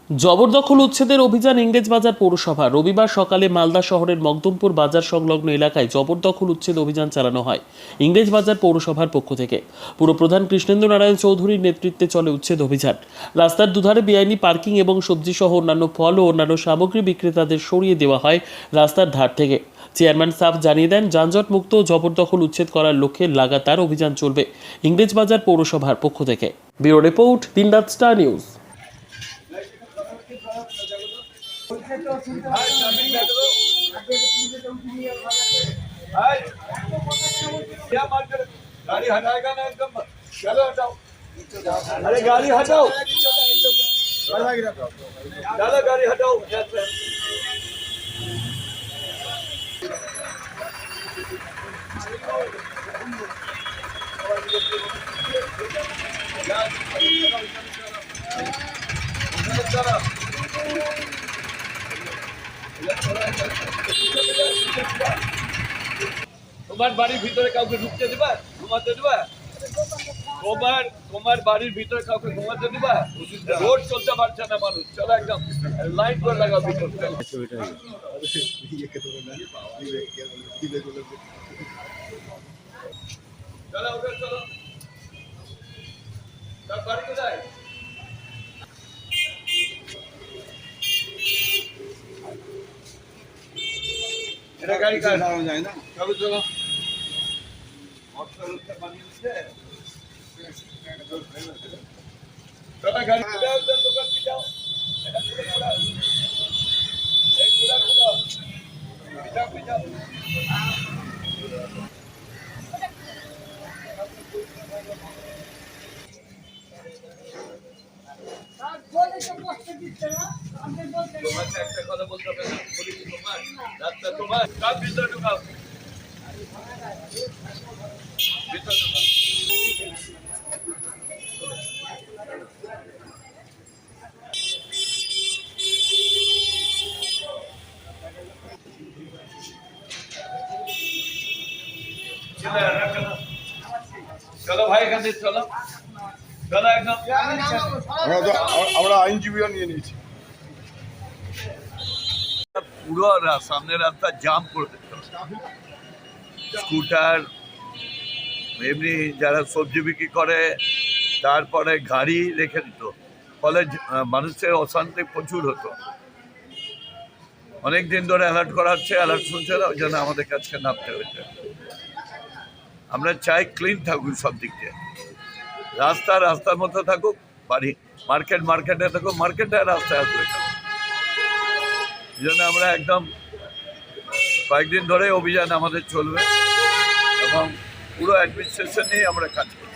জবরদখল উচ্ছেদের অভিযান ইংরেজবাজার পৌরসভা। রবিবার সকালে মালদা শহরের মকদমপুর বাজার সংলগ্ন এলাকায় জবরদখল উচ্ছেদ অভিযান চালানো হয় ইংরেজবাজার পৌরসভার পক্ষ থেকে। পুরপ্রধান কৃষ্ণেন্দু নারায়ণ চৌধুরীর নেতৃত্বে চলে উচ্ছেদ অভিযান। রাস্তার দুধারে বেআইনি পার্কিং এবং সবজি সহ অন্যান্য ফল ও অন্যান্য সামগ্রী বিক্রেতাদের সরিয়ে দেওয়া হয় রাস্তার ধার থেকে। চেয়ারম্যান সাফ জানিয়ে দেন, যানজট মুক্ত ও জবরদখল উচ্ছেদ করার লক্ষ্যে লাগাতার অভিযান চলবে ইংরেজবাজার পৌরসভার পক্ষ থেকে। ব্যুরো রিপোর্ট, দিনরাত স্টার নিউজ। गाड़ी हटाएगा ना एकदम। चलो हटाओ, अरे गाड़ी हटाओ, चलो गाड़ी हटाओ। তোমার বাড়ির ভিতরে কাউকে ঢুকতে দিবা, ঘুমাতে দিবা? তোমার বাড়ির ভিতরে কাউকে ঘুমাতে দিবা? রোড চলতে পারছে না মানুষ। চলো একদম লাইন করে লাগাও ভিতর। চলো ওদের চলো, তার বাড়ি কোথায়? এটা গাড়ি কার যায় না? চলো চলো, চলো গাড়ি যাও, দোকান যাও। তোমাকে একটা কথা বলতে হবে না, বলি তোমার রাস্তা তোমার, সব ভিতরে ঢুকাও, ভিতরে ঢুকাও। চলো ভাই, এখান থেকে চলো, চলো একদম। আমরা আইনজীবীও নিয়ে নিয়েছি। পুরো সামনের রাস্তা জাম করে দিত, স্কুটার, এমনি যারা সবজি বিক্রি করে, তারপরে গাড়ি রেখে দিত, ফলে মানুষের অশান্তি প্রচুর হতো। অনেক দিন ধরে অ্যালার্ট করা হচ্ছে, অ্যালার্ট শুনছে না, ওই জন্য আমাদের কাছে নামতে হয়েছে। আমরা চাই ক্লিন থাকুক সব দিক দিয়ে, রাস্তা রাস্তার মতো থাকুক, বাড়ি মার্কেট মার্কেটে থাকুক, মার্কেটে রাস্তায় আসবে। এই জন্য আমরা একদম কয়েকদিন ধরে অভিযান আমাদের চলবে এবং পুরো অ্যাডমিনিস্ট্রেশন নিয়ে আমরা কাজ করি।